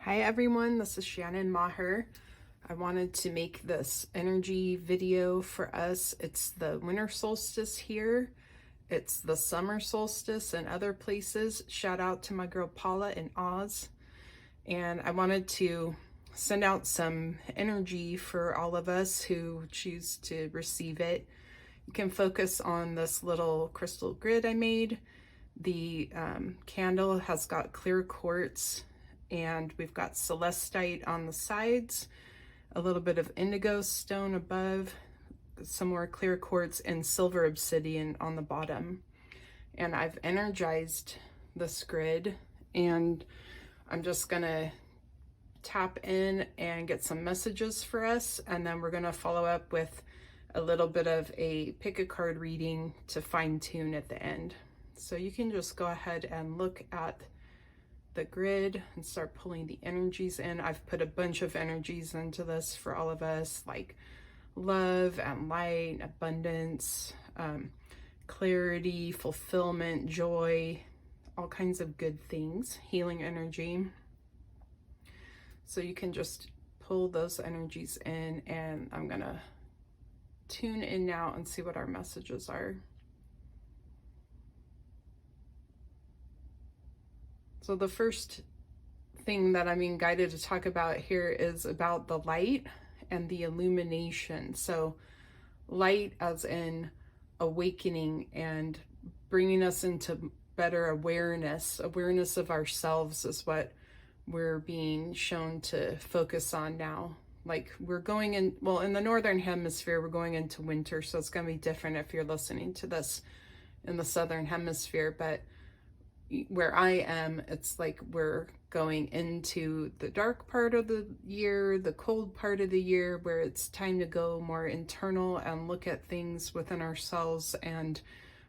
Hi everyone, this is Shannon Maher. I wanted to make this energy video for us. It's the winter solstice here. It's the summer solstice in other places. Shout out to my girl Paula in Oz. And I wanted to send out some energy for all of us who choose to receive it. You can focus on this little crystal grid I made. The candle has got clear quartz, and we've got celestite on the sides, a little bit of indigo stone above, some more clear quartz, and silver obsidian on the bottom. And I've energized this grid, and I'm just gonna tap in and get some messages for us, and then we're gonna follow up with a little bit of a pick a card reading to fine tune at the end. So you can just go ahead and look at the grid and start pulling the energies in. I've put a bunch of energies into this for all of us, like love and light, abundance, clarity, fulfillment, joy, all kinds of good things, healing energy. So you can just pull those energies in, and I'm gonna tune in now and see what our messages are. So the first thing that I'm being guided to talk about here is about the light and the illumination. So light as in awakening and bringing us into better awareness. Awareness of ourselves is what we're being shown to focus on now. Like we're going in, well, in the Northern Hemisphere, we're going into winter. So it's going to be different if you're listening to this in the Southern Hemisphere. But where I am, it's like we're going into the dark part of the year, the cold part of the year, where it's time to go more internal and look at things within ourselves. And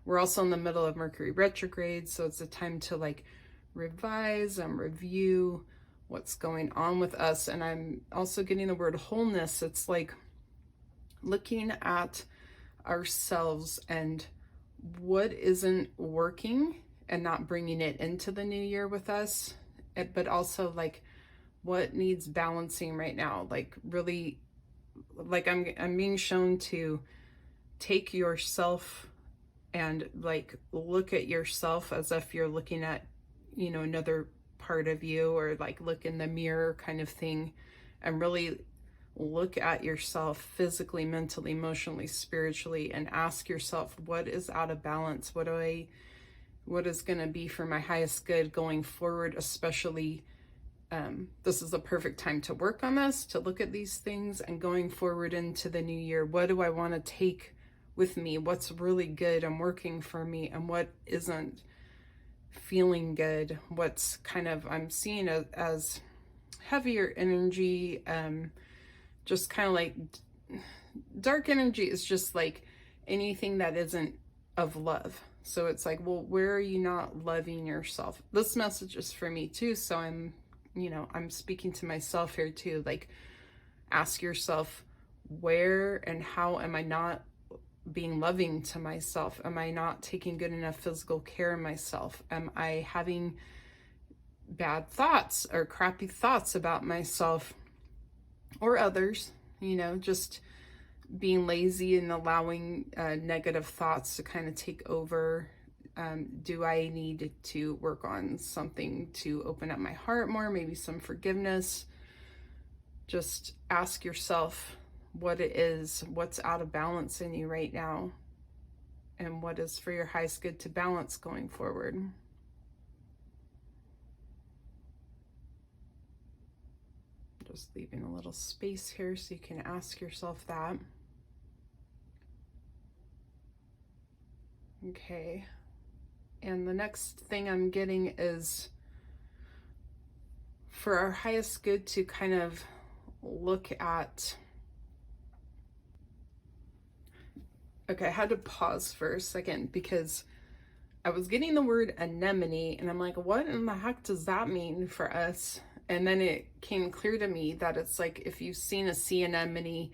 we're also in the middle of Mercury retrograde, so it's a time to like revise and review what's going on with us. And I'm also getting the word wholeness. It's like looking at ourselves and what isn't working and not bringing it into the new year with us, but also like what needs balancing right now. Like really, like I'm being shown to take yourself and like look at yourself as if you're looking at, you know, another part of you, or like look in the mirror kind of thing, and really look at yourself physically, mentally, emotionally, spiritually, and ask yourself, what is out of balance? What is going to be for my highest good going forward? Especially, this is the perfect time to work on this, to look at these things, and going forward into the new year, what do I want to take with me? What's really good and working for me, and what isn't feeling good? What's kind of, I'm seeing as heavier energy, just kind of like dark energy is just like anything that isn't of love. So it's like, well, where are you not loving yourself? This message is for me too. So I'm speaking to myself here too. Like, ask yourself, where and how am I not being loving to myself? Am I not taking good enough physical care of myself? Am I having bad thoughts or crappy thoughts about myself or others? You know, just being lazy and allowing negative thoughts to kind of take over. Do I need to work on something to open up my heart more? Maybe some forgiveness. Just ask yourself what it is, what's out of balance in you right now, and what is for your highest good to balance going forward. Just leaving a little space here so you can ask yourself that. Okay, and the next thing I'm getting is for our highest good to kind of look at. Okay, I had to pause for a second because I was getting the word anemone, and I'm like, what in the heck does that mean for us? And then it came clear to me that it's like, if you've seen a sea anemone,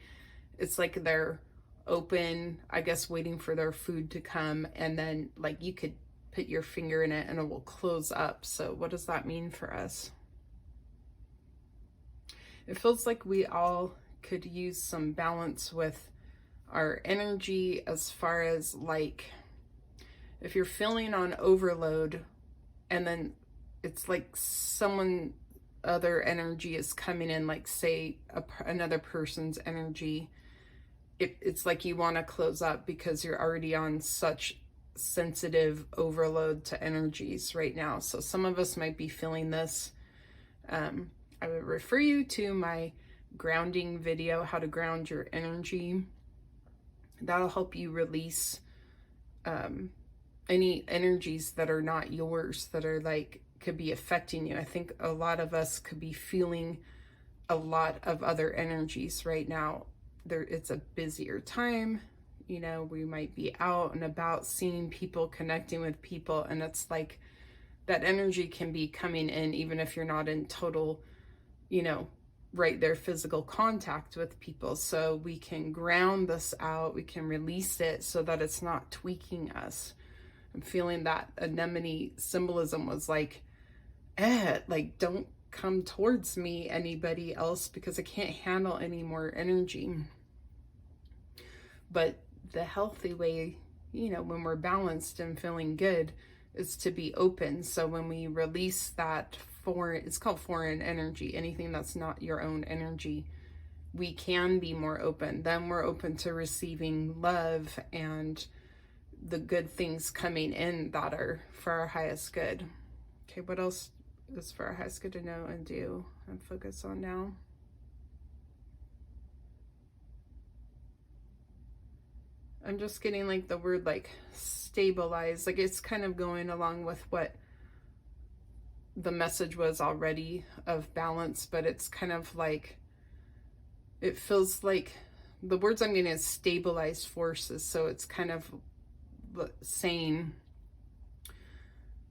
it's like they're open, I guess, waiting for their food to come, and then like you could put your finger in it and it will close up. So what does that mean for us? It feels like we all could use some balance with our energy, as far as like if you're feeling on overload and then it's like someone other energy is coming in, like say another person's energy, it's like you want to close up because you're already on such sensitive overload to energies right now. So some of us might be feeling this. I would refer you to my grounding video, how to ground your energy. That'll help you release any energies that are not yours, that are like could be affecting you. I think a lot of us could be feeling a lot of other energies right now. It's a busier time, you know, we might be out and about seeing people, connecting with people, and it's like that energy can be coming in even if you're not in total, you know, right there physical contact with people. So we can ground this out, we can release it so that it's not tweaking us. I'm feeling that anemone symbolism was like don't come towards me, anybody else, because I can't handle any more energy. But the healthy way, you know, when we're balanced and feeling good, is to be open. So when we release that foreign, it's called foreign energy, anything that's not your own energy, we can be more open. Then we're open to receiving love and the good things coming in that are for our highest good. Okay, what else is for our highest good to know and do and focus on now? I'm just getting like the word like stabilize, like it's kind of going along with what the message was already of balance, but it's kind of like, it feels like the words I'm getting is stabilize forces. So it's kind of saying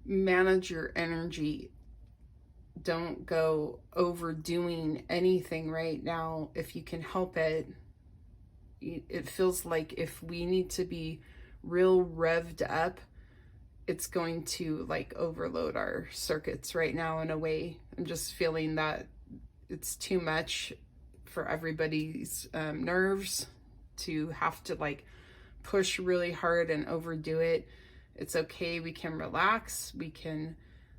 manage your energy. Don't go overdoing anything right now if you can help it. It feels like if we need to be real revved up, it's going to like overload our circuits right now in a way. I'm just feeling that it's too much for everybody's nerves to have to like push really hard and overdo it. It's okay. We can relax. We can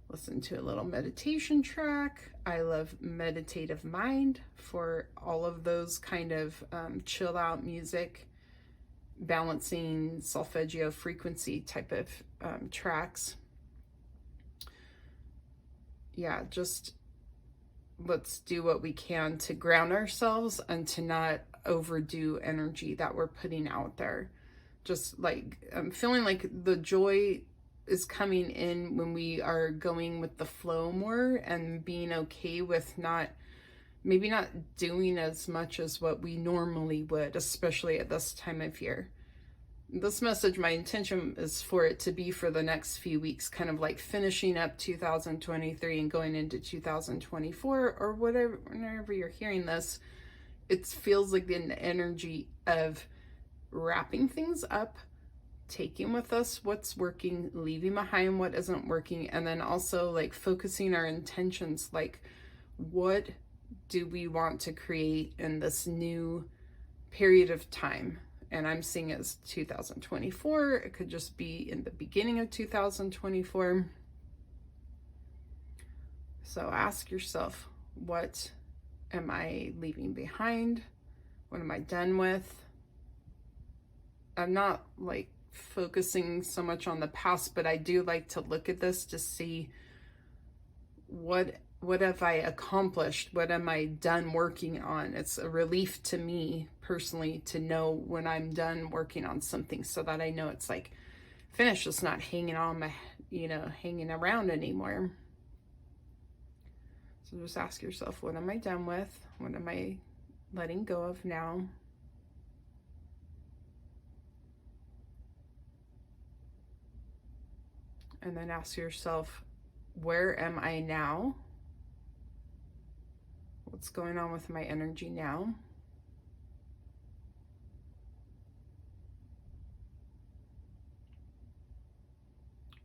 listen to a little meditation track. I love Meditative Mind for all of those kind of chill out music, balancing solfeggio frequency type of tracks. Yeah, just let's do what we can to ground ourselves and to not overdo energy that we're putting out there. Just like I'm feeling like the joy is coming in when we are going with the flow more and being okay with maybe not doing as much as what we normally would, especially at this time of year. This message, my intention is for it to be for the next few weeks, kind of like finishing up 2023 and going into 2024 or whatever. Whenever you're hearing this, it feels like an energy of wrapping things up, taking with us what's working, leaving behind what isn't working, and then also like focusing our intentions, like what do we want to create in this new period of time. And I'm seeing it as 2024. It could just be in the beginning of 2024. So ask yourself, what am I leaving behind? What am I done with? I'm not like focusing so much on the past, but I do like to look at this to see what have I accomplished? What am I done working on? It's a relief to me personally to know when I'm done working on something, so that I know it's like finished. It's not hanging on my, hanging around anymore. So just ask yourself, what am I done with? What am I letting go of now? And then ask yourself, where am I now? What's going on with my energy now?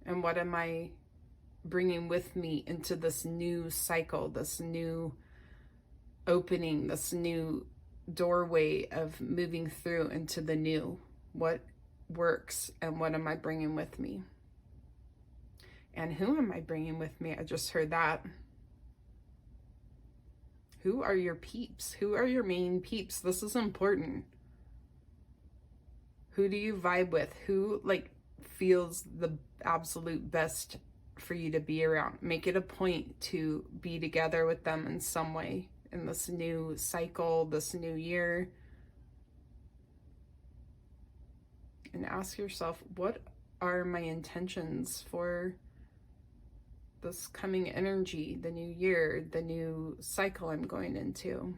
And what am I bringing with me into this new cycle, this new opening, this new doorway of moving through into the new. What works and what am I bringing with me? And who am I bringing with me? I just heard that. Who are your peeps? Who are your main peeps? This is important. Who do you vibe with? Who like feels the absolute best for you to be around? Make it a point to be together with them in some way in this new cycle, this new year. And ask yourself, what are my intentions for this coming energy, the new year, the new cycle I'm going into?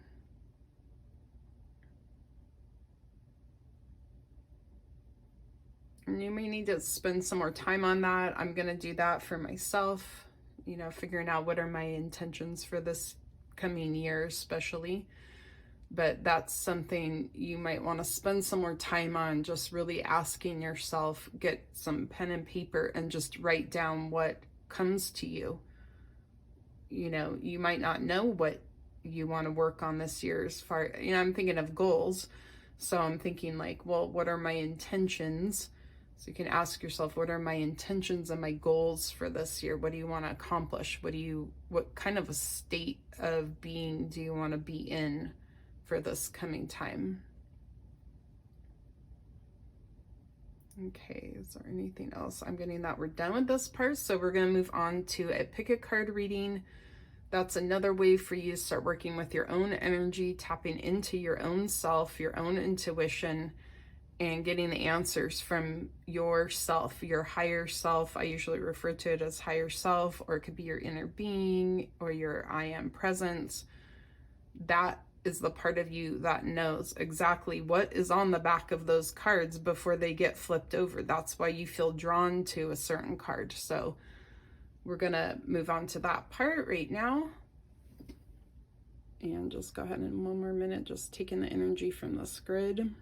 And you may need to spend some more time on that. I'm going to do that for myself, you know, figuring out what are my intentions for this coming year, especially. But that's something you might want to spend some more time on, just really asking yourself, get some pen and paper and just write down what comes to you. You know, you might not know what you want to work on this year as far, you know, I'm thinking of goals. So I'm thinking like, well, what are my intentions? So you can ask yourself, what are my intentions and my goals for this year? What do you want to accomplish? What kind of a state of being do you want to be in for this coming time? Okay, is there anything else? I'm getting that we're done with this part, so we're going to move on to a pick a card reading. That's another way for you to start working with your own energy, tapping into your own self, your own intuition, and getting the answers from yourself, your higher self. I usually refer to it as higher self, or it could be your inner being or your I am presence. That is the part of you that knows exactly what is on the back of those cards before they get flipped over. That's why you feel drawn to a certain card. So we're going to move on to that part right now. And just go ahead and one more minute, just taking the energy from this grid.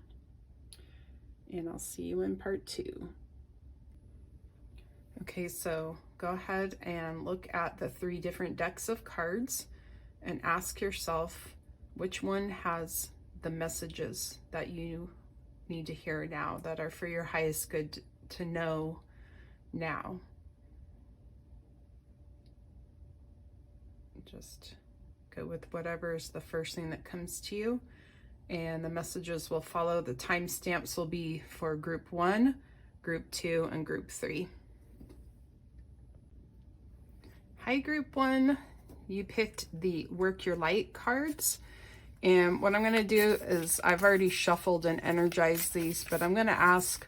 And I'll see you in part 2. Okay, so go ahead and look at the 3 different decks of cards and ask yourself which one has the messages that you need to hear now, that are for your highest good to know now. Just go with whatever is the first thing that comes to you. And the messages will follow. The timestamps will be for group 1, group 2, and group 3. Hi, group 1. You picked the Work Your Light cards. And what I'm going to do is, I've already shuffled and energized these, but I'm going to ask,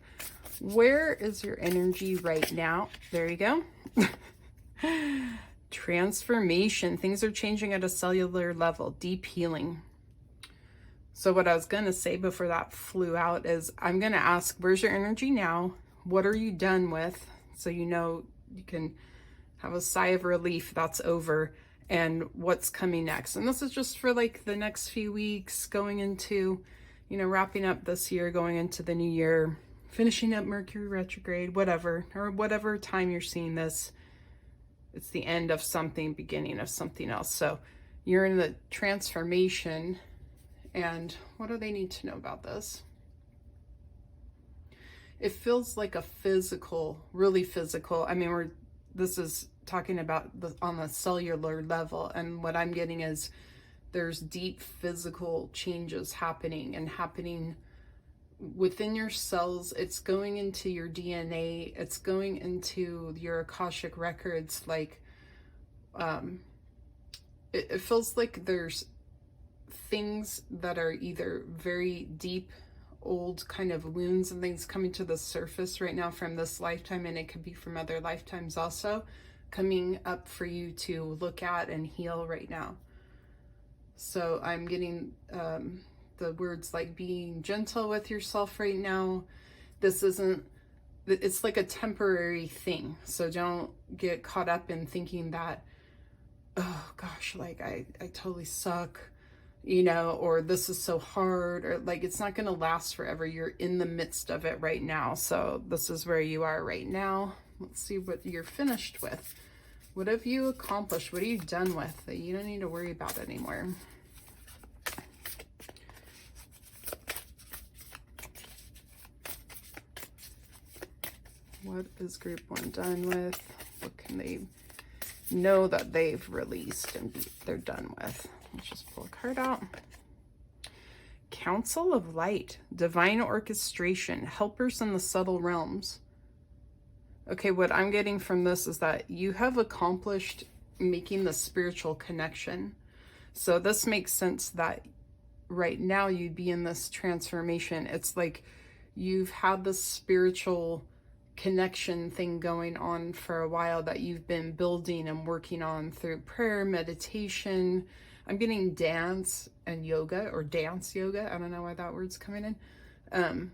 where is your energy right now? There you go. Transformation. Things are changing at a cellular level. Deep healing. So what I was going to say before that flew out is, I'm going to ask, where's your energy now? What are you done with? So you know you can have a sigh of relief, that's over, and what's coming next. And this is just for like the next few weeks, going into, you know, wrapping up this year, going into the new year, finishing up Mercury retrograde, whatever, or whatever time you're seeing this. It's the end of something, beginning of something else. So you're in the transformation. And what do they need to know about this? It feels like a physical, really physical. I mean, this is talking about on the cellular level. And what I'm getting is there's deep physical changes happening within your cells. It's going into your DNA. It's going into your Akashic records. Like, it feels like there's things that are either very deep, old kind of wounds and things coming to the surface right now from this lifetime, and it could be from other lifetimes also, coming up for you to look at and heal right now. So I'm getting the words like being gentle with yourself right now. It's like a temporary thing. So don't get caught up in thinking that, oh gosh, like I totally suck, you know, or this is so hard, or like it's not going to last forever. You're in the midst of it right now. So this is where you are right now. Let's see what you're finished with. What have you accomplished? What are you done with that you don't need to worry about anymore? What is group one done with? What can they know that they've released and they're done with? Let's just pull a card out. Council of Light, divine orchestration, helpers in the subtle realms. Okay, what I'm getting from this is that you have accomplished making the spiritual connection. So this makes sense that right now you'd be in this transformation. It's like you've had this spiritual connection thing going on for a while that you've been building and working on through prayer, meditation. I'm getting dance and yoga, or dance yoga. I don't know why that word's coming in.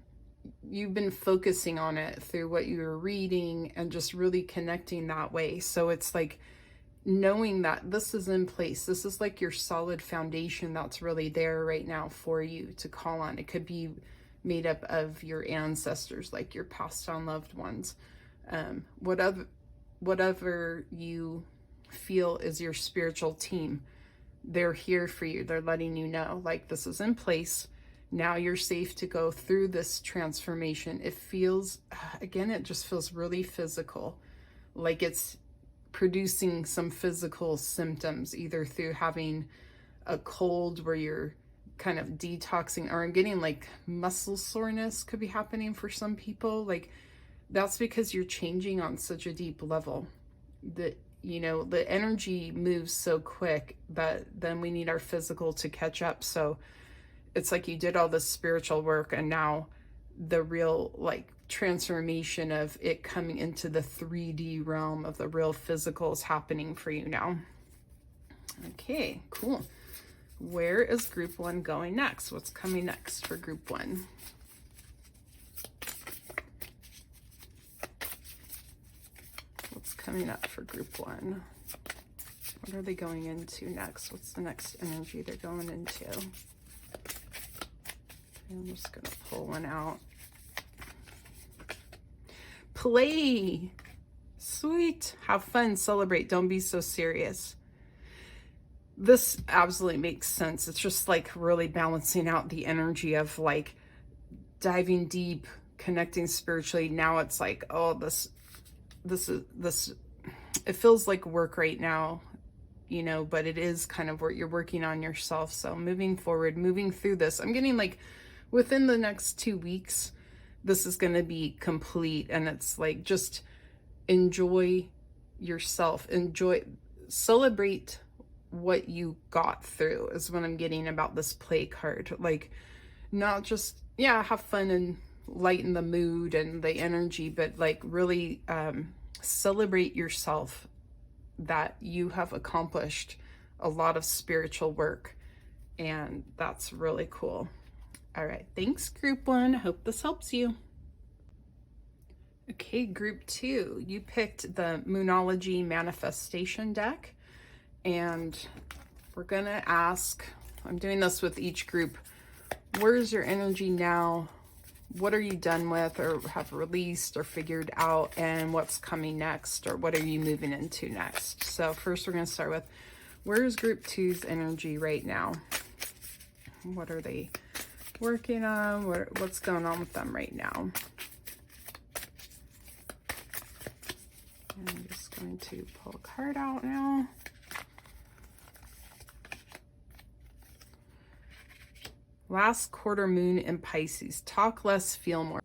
You've been focusing on it through what you were reading and just really connecting that way. So it's like knowing that this is in place. This is like your solid foundation that's really there right now for you to call on. It could be made up of your ancestors, like your passed on loved ones. Whatever you feel is your spiritual team, they're here for you. They're letting you know, like, this is in place. Now you're safe to go through this transformation. It feels, again, it just feels really physical, like it's producing some physical symptoms, either through having a cold where you're kind of detoxing, or I'm getting like muscle soreness could be happening for some people. Like, that's because you're changing on such a deep level that, you know, the energy moves so quick that then we need our physical to catch up. So it's like you did all this spiritual work, and now the real like transformation of it coming into the 3D realm of the real physical is happening for you now. Okay, cool. Where is group one going next? What's coming next for group one? What's coming up for group one? What are they going into next? What's the next energy they're going into? I'm just going to pull one out. Play. Sweet. Have fun. Celebrate. Don't be so serious. This absolutely makes sense. It's just like really balancing out the energy of like diving deep, connecting spiritually. Now it's like, oh, this, it feels like work right now, you know, but it is kind of what you're working on yourself. So moving forward, moving through this, I'm getting like within the next 2 weeks, this is going to be complete. And it's like, just enjoy yourself, celebrate what you got through is what I'm getting about this play card. Like, not just, yeah, have fun and lighten the mood and the energy, but like really celebrate yourself, that you have accomplished a lot of spiritual work, and that's really cool. All right, thanks group one. Hope this helps you. Okay, group two, you picked the Moonology Manifestation deck, and we're gonna ask, I'm doing this with each group, where's your energy now? What are you done with or have released or figured out, and what's coming next, or what are you moving into next? So first we're gonna start with, where's group two's energy right now? What are they working on? What's going on with them right now? I'm just going to pull a card out now. Last quarter moon in Pisces. Talk less, feel more.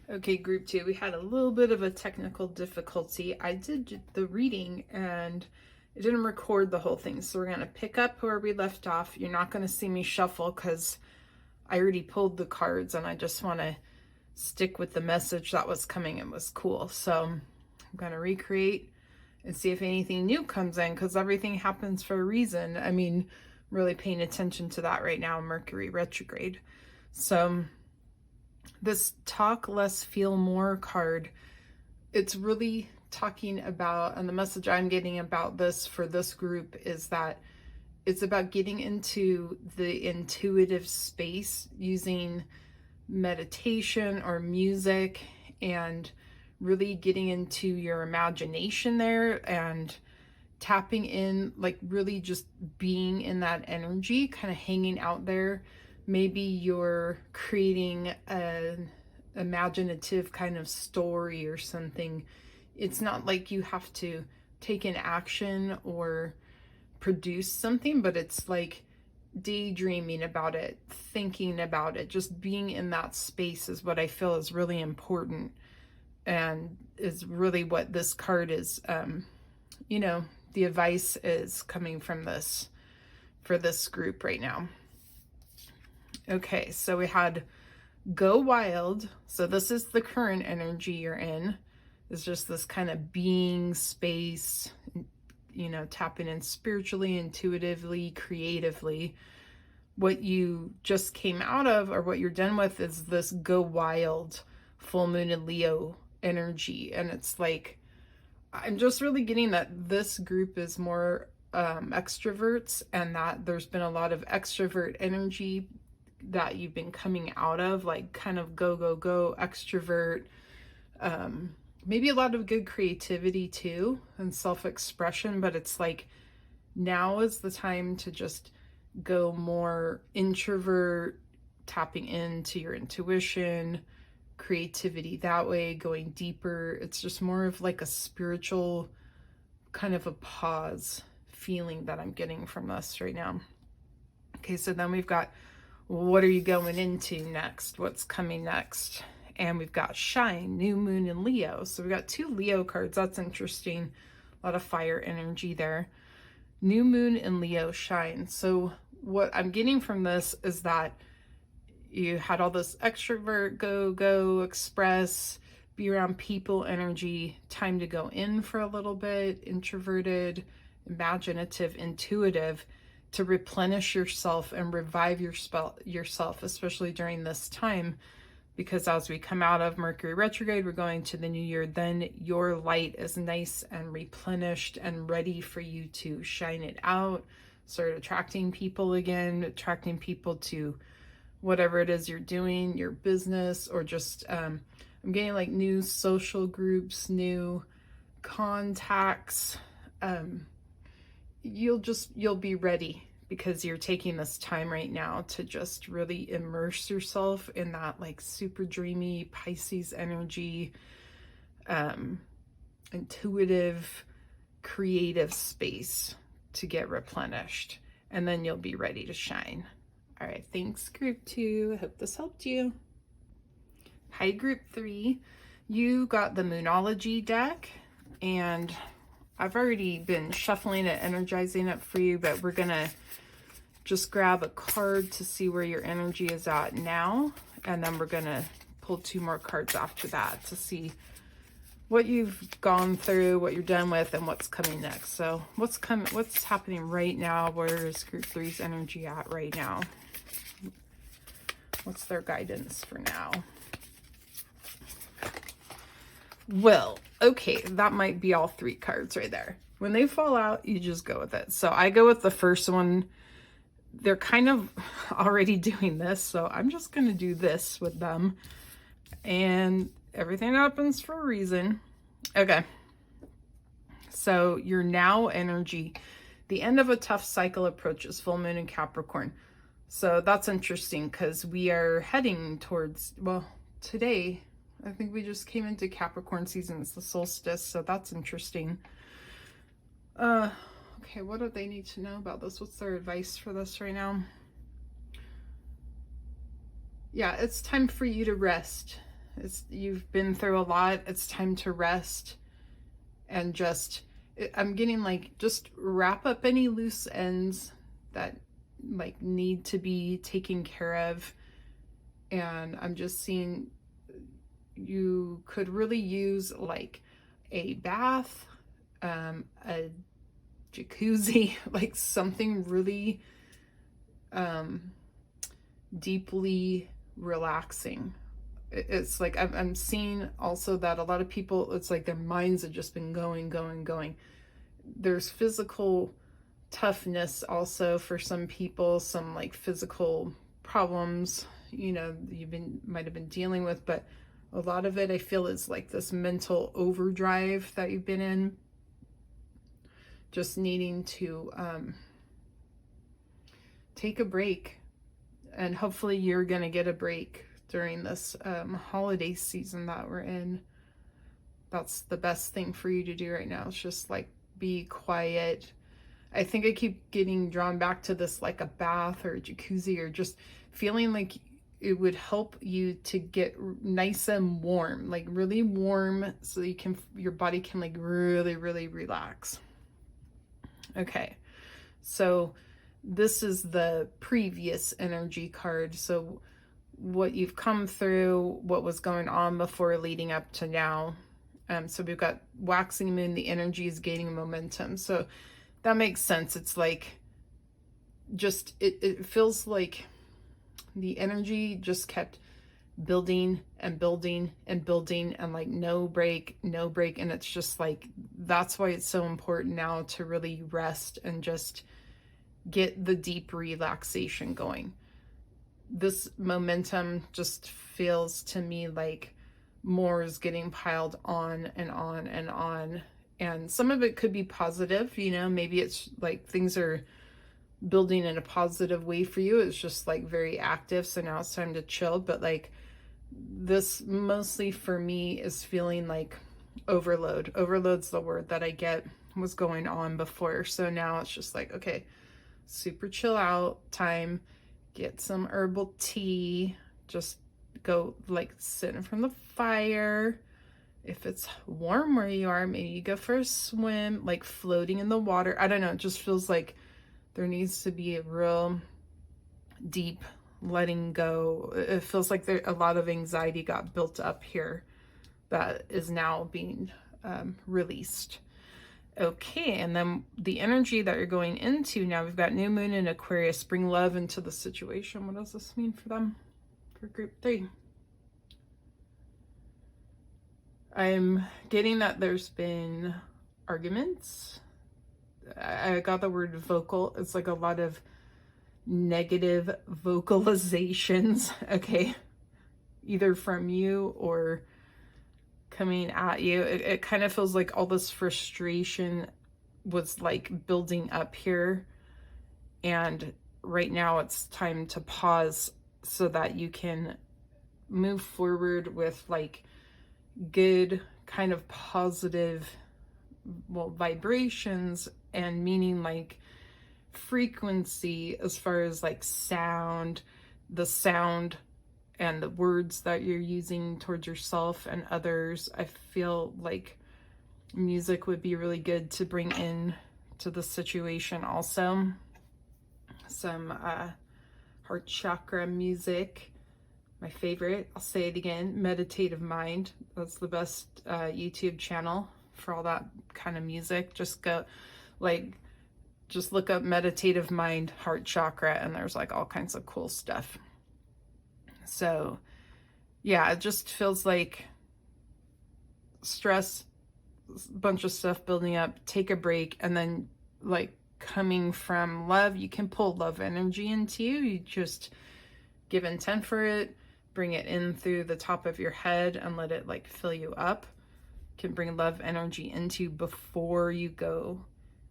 Okay, group two, we had a little bit of a technical difficulty. I did the reading and it didn't record the whole thing. So we're going to pick up where we left off. You're not going to see me shuffle because I already pulled the cards and I just want to stick with the message that was coming and was cool. So I'm going to recreate and see if anything new comes in, because everything happens for a reason. I mean, really paying attention to that right now, Mercury retrograde. So this talk less, feel more card, it's really talking about, and the message I'm getting about this for this group is that it's about getting into the intuitive space using meditation or music, and really getting into your imagination there and tapping in, like really just being in that energy, kind of hanging out there. Maybe you're creating a imaginative kind of story or something. It's not like you have to take an action or produce something, but it's like daydreaming about it, thinking about it, just being in that space is what I feel is really important, and is really what this card is, you know, the advice is coming from this for this group right now. Okay, so we had go wild. So this is the current energy you're in. It's just this kind of being space, you know, tapping in spiritually, intuitively, creatively. What you just came out of, or what you're done with, is this go wild full moon in Leo energy. And it's like, I'm just really getting that this group is more extroverts, and that there's been a lot of extrovert energy that you've been coming out of, like kind of go, go, go, extrovert. Maybe a lot of good creativity too, and self-expression, but it's like now is the time to just go more introvert, tapping into your intuition, creativity that way, going deeper. It's just more of like a spiritual kind of a pause feeling that I'm getting from this right now. Okay, so then we've got, what are you going into next? What's coming next? And we've got shine, new moon in Leo. So we've got 2 Leo cards. That's interesting. A lot of fire energy there. New moon in Leo, shine. So what I'm getting from this is that you had all this extrovert, go, go, express, be around people energy, time to go in for a little bit, introverted, imaginative, intuitive, to replenish yourself and revive yourself, especially during this time, because as we come out of Mercury retrograde, we're going to the new year, then your light is nice and replenished and ready for you to shine it out, start attracting people again, attracting people to whatever it is you're doing, your business, or just, I'm getting like new social groups, new contacts. You'll be ready, because you're taking this time right now to just really immerse yourself in that like super dreamy Pisces energy, intuitive, creative space to get replenished, and then you'll be ready to shine. All right, thanks group 2. I hope this helped you. Hi group 3. You got the Moonology deck, and I've already been shuffling it, energizing it for you, but we're gonna just grab a card to see where your energy is at now, and then we're gonna pull 2 more cards after that to see what you've gone through, what you're done with, and what's coming next. So what's happening right now? Where is group 3's energy at right now? What's their guidance for now? Well, okay, that might be all 3 cards right there. When they fall out, you just go with it. So I go with the first one. They're kind of already doing this, so I'm just going to do this with them. And everything happens for a reason. Okay. So your now energy. The end of a tough cycle approaches, full moon in Capricorn. So that's interesting, because we are heading towards, well, today, I think we just came into Capricorn season. It's the solstice, so that's interesting. Okay, what do they need to know about this? What's their advice for this right now? Yeah, it's time for you to rest. You've been through a lot. It's time to rest, and just, I'm getting like, just wrap up any loose ends that like need to be taken care of. And I'm just seeing you could really use like a bath, a jacuzzi, like something really deeply relaxing. It's like I'm seeing also that a lot of people, it's like their minds have just been going. There's physical toughness also for some people, some like physical problems, you know, might have been dealing with, but a lot of it I feel is like this mental overdrive that you've been in, just needing to take a break, and hopefully you're gonna get a break during this holiday season that we're in. That's the best thing for you to do right now. It's just like be quiet. I think I keep getting drawn back to this, like a bath or a jacuzzi, or just feeling like it would help you to get nice and warm, like really warm, so you can, your body can like really, really relax. Okay, so this is the previous energy card. So what you've come through, what was going on before leading up to now. So we've got waxing moon, the energy is gaining momentum. So that makes sense. It's like, just, it feels like the energy just kept building and building and building, and like no break, no break. And it's just like, that's why it's so important now to really rest and just get the deep relaxation going. This momentum just feels to me like more is getting piled on and on and on. And some of it could be positive, you know, maybe it's like things are building in a positive way for you. It's just like very active. So now it's time to chill. But like this mostly for me is feeling like overload. Overload's the word that I get was going on before. So now it's just like, okay, super chill out time, get some herbal tea, just go like sit in front of the fire. If it's warm where you are, maybe you go for a swim, like floating in the water. I don't know, it just feels like there needs to be a real deep letting go. It feels like there a lot of anxiety got built up here that is now being released. Okay, and then the energy that you're going into now, we've got new moon in Aquarius. Bring love into the situation. What does this mean for them, for group 3? I'm getting that there's been arguments. I got the word vocal. It's like a lot of negative vocalizations, okay? Either from you or coming at you. It kind of feels like all this frustration was like building up here. And right now it's time to pause so that you can move forward with like good kind of positive, well, vibrations, and meaning like frequency as far as like sound, the sound and the words that you're using towards yourself and others. I feel like music would be really good to bring in to the situation also. Some heart chakra music. My favorite, I'll say it again, Meditative Mind. That's the best YouTube channel for all that kind of music. Just go, like, just look up Meditative Mind, heart chakra, and there's like all kinds of cool stuff. So yeah, it just feels like stress, bunch of stuff building up, take a break, and then like coming from love, you can pull love energy into you. You just give intent for it, bring it in through the top of your head and let it like fill you up. You can bring love energy into before you go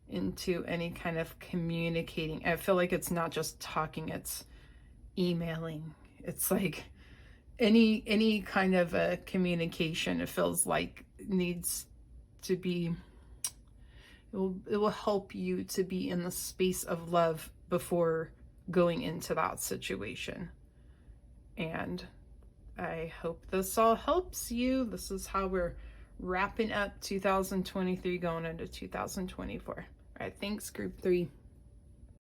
into any kind of communicating. I feel like it's not just talking, it's emailing. It's like any kind of a communication, it feels like needs to be, it will help you to be in the space of love before going into that situation. And I hope this all helps you. This is how we're wrapping up 2023 going into 2024. All right, thanks, group 3.